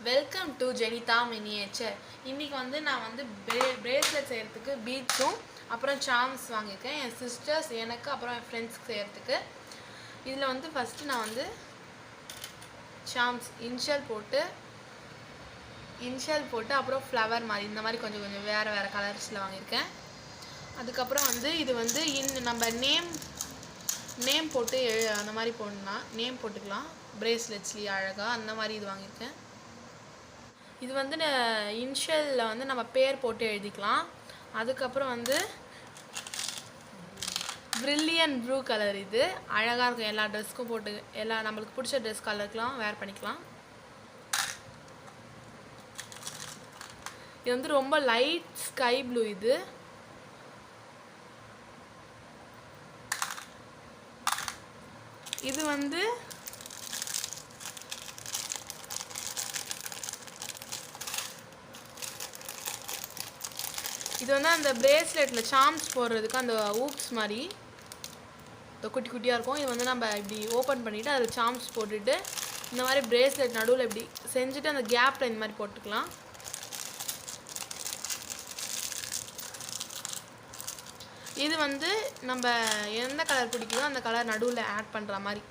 Welcome to Jenitha miniature. இன்றைக்கி வந்து நான் வந்து பிரேஸ்லெட் செய்கிறதுக்கு பீட்ஸும் அப்புறம் சார்ம்ஸ் வாங்கியிருக்கேன். என் சிஸ்டர்ஸ், எனக்கு, அப்புறம் என் ஃப்ரெண்ட்ஸ்க்கு செய்கிறதுக்கு. இதில் வந்து ஃபஸ்ட்டு நான் வந்து சார்ம்ஸ் இன்ஷியல் போட்டு அப்புறம் ஃப்ளவர் மாதிரி இந்த மாதிரி கொஞ்சம் கொஞ்சம் வேறு வேறு கலர்ஸில் வாங்கியிருக்கேன். அதுக்கப்புறம் வந்து இது வந்து நம்ம நேம் போட்டு அந்த மாதிரி போடணும்னா நேம் போட்டுக்கலாம். பிரேஸ்லெட்ஸ்லேயே அழகாக அந்த மாதிரி இது வாங்கியிருக்கேன். இது வந்து இன்ஷியலில் வந்து நம்ம பேர் போட்டு எழுதிக்கலாம். அதுக்கப்புறம் வந்து பிரில்லியன் ப்ளூ கலர், இது அழகாக இருக்கும். எல்லா ட்ரெஸ்க்கும் போட்டு நம்மளுக்கு பிடிச்ச ட்ரெஸ் கலருக்கெலாம் வேர் பண்ணிக்கலாம். இது வந்து ரொம்ப லைட் ஸ்கை ப்ளூ. இது வந்து அந்த பிரேஸ்லெட்டில் சார்ம்ஸ் போடுறதுக்கு அந்த ஊப்ஸ் மாதிரி குட்டி குட்டியாக இருக்கும். இது வந்து நம்ம இப்படி ஓப்பன் பண்ணிவிட்டு அதில் சார்ம்ஸ் போட்டுட்டு இந்த மாதிரி பிரேஸ்லெட் நடுவில் இப்படி செஞ்சுட்டு அந்த கேப்பில் இந்த மாதிரி போட்டுக்கலாம். இது வந்து நம்ம எந்த கலர் பிடிக்குதோ அந்த கலர் நடுவில் ஆட் பண்ணுற மாதிரி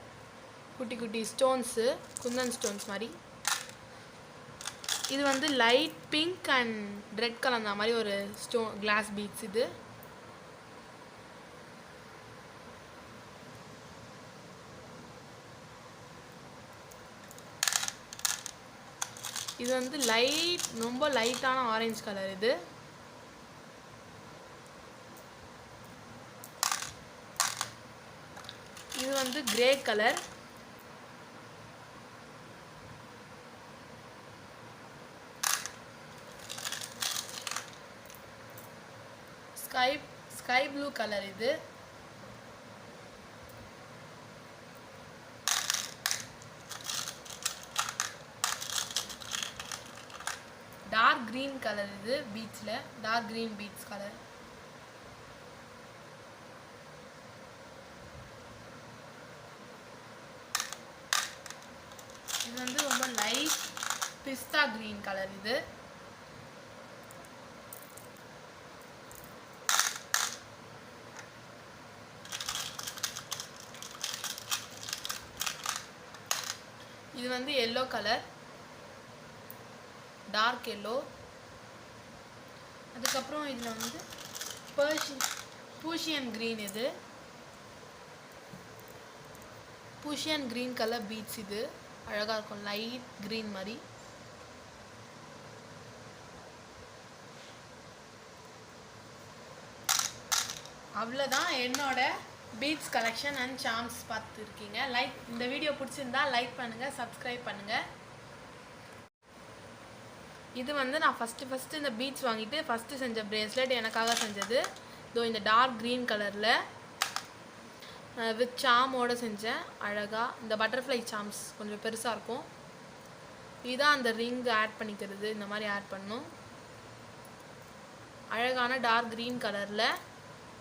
குட்டி குட்டி ஸ்டோன்ஸு, குந்தன் ஸ்டோன்ஸ் மாதிரி. இது வந்து லைட் பிங்க் அண்ட் ரெட் கலந்த மாதிரி ஒரு கிளாஸ் பீட்ஸ். இது வந்து ரொம்ப லைட்டான ஆரஞ்சு கலர். இது வந்து grey colour. Sky blue colour. இது டார்க் கிரீன் கலர். இது பீட்ஸில் டார்க் கிரீன் பீட்ஸ் கலர். இது வந்து ரொம்ப லைட் பிஸ்தா கிரீன் கலர். இது வந்து எல்லோ கலர், டார்க் எல்லோ. அதுக்கப்புறம் இதில் வந்து பூஷியன் க்ரீன். இது பூஷியன் க்ரீன் கலர் பீட்ஸ். இது அழகாக இருக்கும், லைட் க்ரீன் மாதிரி. அவ்வளோதான் என்னோட பீட்ஸ் கலெக்ஷன் அண்ட் சார்ம்ஸ் பார்த்துருக்கீங்க. இந்த வீடியோ பிடிச்சிருந்தா லைக் பண்ணுங்கள், சப்ஸ்கிரைப் பண்ணுங்கள். இது வந்து நான் ஃபஸ்ட்டு இந்த பீட்ஸ் வாங்கிட்டு ஃபஸ்ட்டு செஞ்ச பிரேஸ்லெட் எனக்காக செஞ்சது. இந்த டார்க் க்ரீன் கலரில் வித் சாமோடு செஞ்சேன். அழகாக இந்த பட்டர்ஃப்ளை சார்ம்ஸ் கொஞ்சம் பெருசாக இருக்கும். இதுதான் அந்த ரிங் ஆட் பண்ணிக்கிறது. இந்த மாதிரி ஆட் பண்ணும். அழகான டார்க் க்ரீன் கலரில்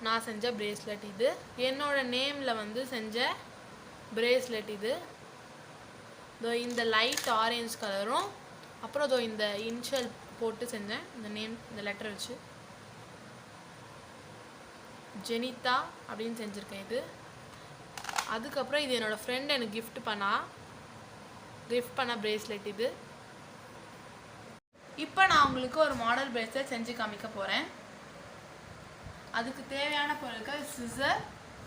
நான் செஞ்ச பிரேஸ்லெட். இது என்னோட நேமில் வந்து செஞ்ச பிரேஸ்லெட். இந்த லைட் ஆரஞ்ச் கலரும் அப்புறம் இந்த இன்ஷியல் போட்டு செஞ்சேன். இந்த லெட்டர் வச்சு ஜெனிதா அப்படின்னு செஞ்சுருக்கேன். அதுக்கப்புறம் இது என்னோடய ஃப்ரெண்ட் எனக்கு கிஃப்ட் பண்ண பிரேஸ்லெட். இப்போ நான் உங்களுக்கு ஒரு மாடல் பிரேஸ்லெட் செஞ்சு காமிக்க போகிறேன். அதுக்கு தேவையான பொருட்கள் சிசர்,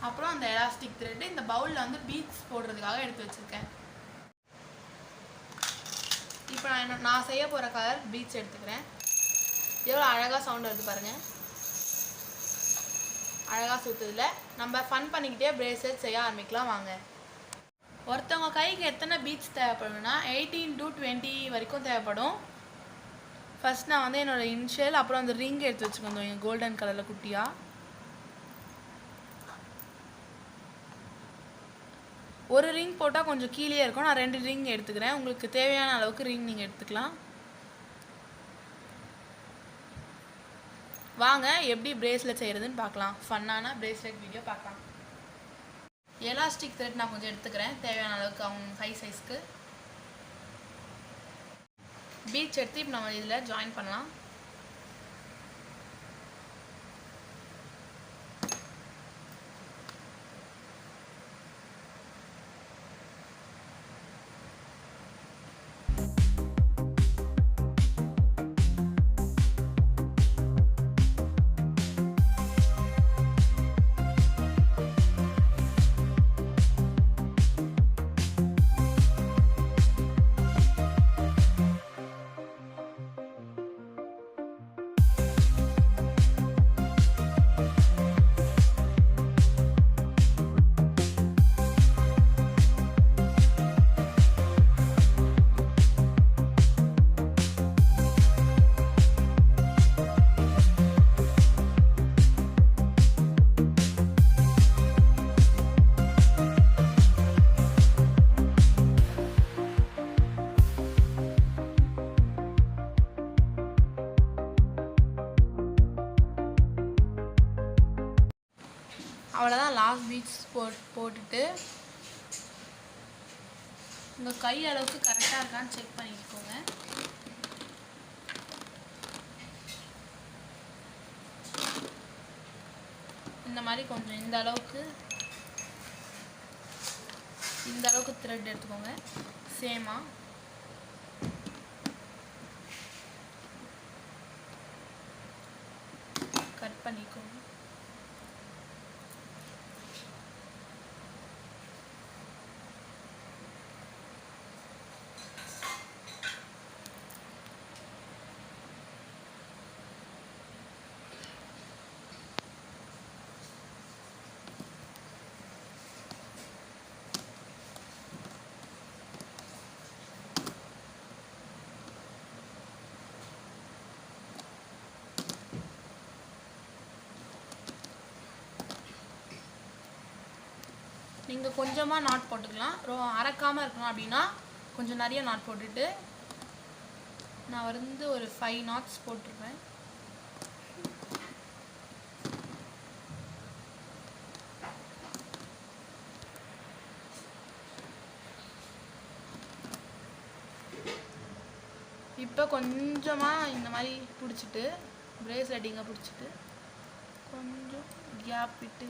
அப்புறம் அந்த எலாஸ்டிக் த்ரெட். இந்த பவுலில் வந்து பீட்ஸ் போடுறதுக்காக எடுத்து வச்சுருக்கேன். இப்போ நான் செய்ய போகிற கலர் பீட்ஸ் எடுத்துக்கிறேன். எவ்வளோ அழகாக சவுண்ட் வருது பாருங்கள். அழகாக சுற்றுதில்ல. நம்ம ஃபன் பண்ணிக்கிட்டே பிரேஸ்லெட் செய்ய ஆரம்பிக்கலாம் வாங்க. ஒருத்தவங்க கைக்கு எத்தனை பீட்ஸ் தேவைப்படும்னா 18 to 20 வரைக்கும் தேவைப்படும். ஃபஸ்ட் நான் வந்து என்னோடய இன்ஷியல் அப்புறம் அந்த ரிங் எடுத்து வச்சுக்கோங்க, கோல்டன் கலரில் குட்டியாக. ஒரு ரிங் போட்டால் கொஞ்சம் கீழே இருக்கும். நான் 2 ரிங் எடுத்துக்கிறேன். உங்களுக்கு தேவையான அளவுக்கு ரிங் நீங்கள் எடுத்துக்கலாம். வாங்க எப்படி பிரேஸ்லெட் செய்கிறதுன்னு பார்க்கலாம். ஃபன்னான பிரேஸ்லெட் வீடியோ பார்க்கலாம். எலாஸ்டிக் த்ரெட் நான் கொஞ்சம் எடுத்துக்கிறேன் தேவையான அளவுக்கு அவங்க கை சைஸ்க்கு. பீட்ஸ் எடுத்து இப்போ நம்ம இதில் ஜாயின் பண்ணலாம். அவ்வளோதான். லாஸ்ட் பீட்ஸ் போட்டுட்டு உங்கள் கை அளவுக்கு கரெக்டாக இருக்கான்னு செக் பண்ணிக்கோங்க. இந்த மாதிரி கொஞ்சம் இந்த அளவுக்கு த்ரெட் எடுத்துக்கோங்க. சேமாக கட் பண்ணிக்கோங்க. நீங்கள் கொஞ்சமாக நாட் போட்டுக்கலாம். அரைக்காமல் இருக்கணும் அப்படின்னா கொஞ்சம் நிறைய நாட் போட்டுட்டு, நான் வந்து ஒரு 5 knots போட்டிருப்பேன். இப்போ கொஞ்சமாக இந்த மாதிரி பிடிச்சிட்டு பிரேஸ்லெட்டிங்கை பிடிச்சிட்டு கொஞ்சம் கேப் விட்டு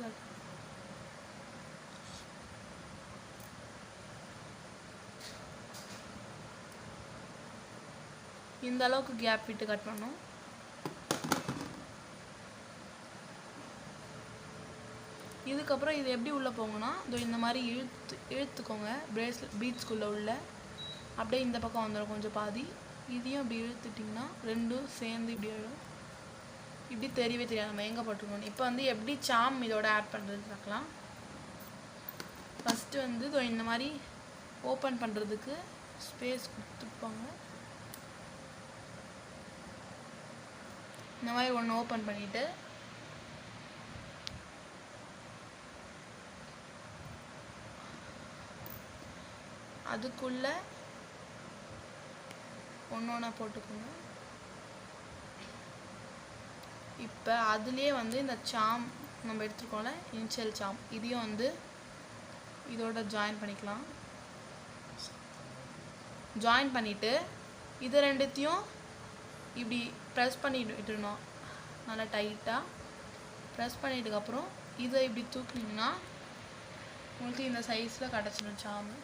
இந்த அளவுக்கு கேப் விட்டு கட் பண்ணணும். இதுக்கப்புறம் இது எப்படி உள்ளே போங்கன்னா, இந்த மாதிரி இழுத்துக்கோங்க. பீட்ஸ்குள்ளே உள்ள அப்படியே இந்த பக்கம் வந்துடும் கொஞ்சம் பாதி. இதையும் அப்படி இழுத்துட்டிங்கன்னா ரெண்டும் சேர்ந்து இப்படி ஆகிடும். இப்படி தெரியவே தெரியாது நம்ம எங்கே போட்டுருக்கோம். இப்போ வந்து எப்படி சாம் இதோட ஆட் பண்ணுறது பார்க்கலாம். ஃபஸ்ட்டு வந்து இந்த மாதிரி ஓப்பன் பண்ணுறதுக்கு ஸ்பேஸ் கொடுத்துருப்பாங்க. இந்த மாதிரி ஒன்று ஓப்பன் பண்ணிவிட்டு அதுக்குள்ளே ஒன்று போட்டுக்கோங்க. இப்போ அதுலேயே வந்து இந்த சாம் நம்ம எடுத்துருக்கோம்ல, இன்ஷியல் சாம், இதையும் வந்து இதோட ஜாயின் பண்ணிக்கலாம். ஜாயின் பண்ணிவிட்டு இது ரெண்டுத்தையும் இப்படி ப்ரெஸ் பண்ணிட்டு விட்டுடணும். நல்லா டைட்டாக ப்ரெஸ் பண்ணிட்டதுக்கப்புறம் இதை இப்படி தூக்குனிங்கன்னா உங்களுக்கு இந்த சைஸில் கிடச்சிடும் சாமு.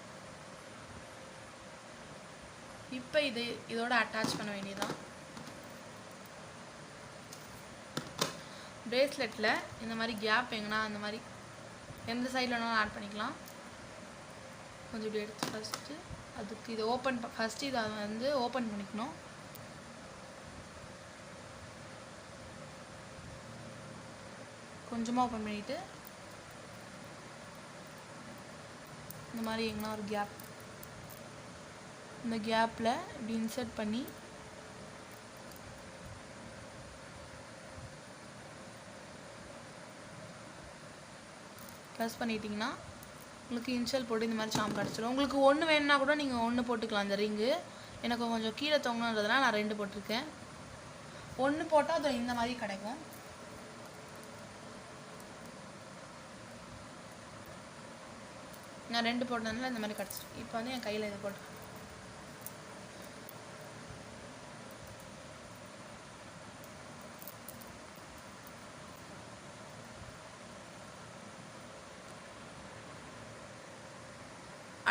இப்போ இதோட அட்டாச் பண்ண வேண்டியதுதான். பிரேஸ்லெட்டில் இந்த மாதிரி கேப் எங்கன்னா அந்த மாதிரி எந்த சைடில் வேணாலும் ஆட் பண்ணிக்கலாம். கொஞ்சம் இப்படி எடுத்து ஃபஸ்ட்டு அதுக்கு இதை ஃபஸ்ட்டு இதை வந்து ஓப்பன் பண்ணிக்கணும். கொஞ்சமாக ஓப்பன் பண்ணிவிட்டு இந்த மாதிரி எங்கன்னா ஒரு கேப், இந்த கேப்பில் இப்படி இன்சர்ட் பண்ணி ப்ரெஸ் பண்ணிட்டீங்கன்னா உங்களுக்கு இன்ஷியல் போட்டு இந்த மாதிரி சாம் கிடச்சிடும். உங்களுக்கு ஒன்று வேணுன்னா கூட நீங்கள் ஒன்று போட்டுக்கலாம். இந்த ரிங்கு எனக்கு கொஞ்சம் கீழே தொங்கணுன்றதுனால நான் 2 போட்டிருக்கேன். 1 போட்டால் அது இந்த மாதிரி கிடைக்கும். நான் 2 போட்டதுனால இந்த மாதிரி கிடச்சிடும். இப்போ வந்து என் கையில் இதை போட்டு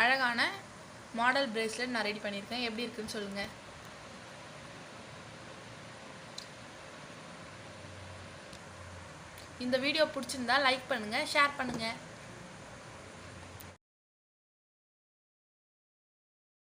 அழகான மாடல் பிரேஸ்லெட் நான் ரெடி பண்ணியிருக்கேன். எப்படி இருக்குன்னு சொல்லுங்கள். இந்த வீடியோ பிடிச்சிருந்தா லைக் பண்ணுங்கள், ஷேர் பண்ணுங்கள்.